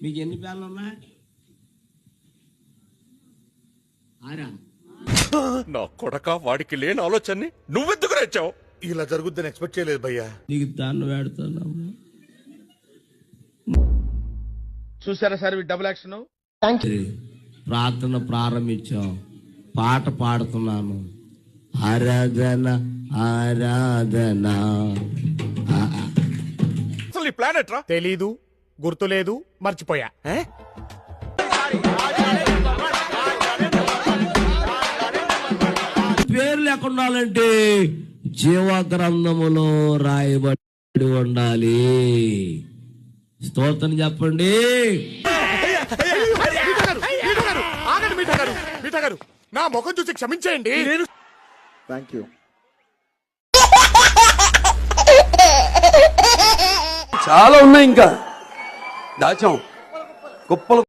మీకు ఎన్ని పేర్లు ఉన్నాయి? 6. నా కొడక, వాడికి లేని ఆలోచనని నువ్వెందుకు రెచ్చావు? ఇలా జరుగుద్దని ఎక్స్పెక్ట్ చేయలేదు భయ్యా. నీకు దాన్ని పెడుతున్నాము. చూసారా సార్ డబుల్ యాక్షన్. ప్రార్థన ప్రారంభించాం, పాట పాడుతున్నాను. ఆరాధన ఆరాధన. అసలు ఈ ప్లానెట్ రా? తెలీదు, గుర్తులేదు, మర్చిపోయా. పేర్లు ఎక్కడ ఉండాలంటే జీవ గ్రంథములో రాయబడి ఉండాలి. స్తోత్రం చెప్పండి. నా ముఖం చూసి క్షమించేయండి. Thank you. చాలా ఉన్నాయి, ఇంకా దాచాం కుప్పలు.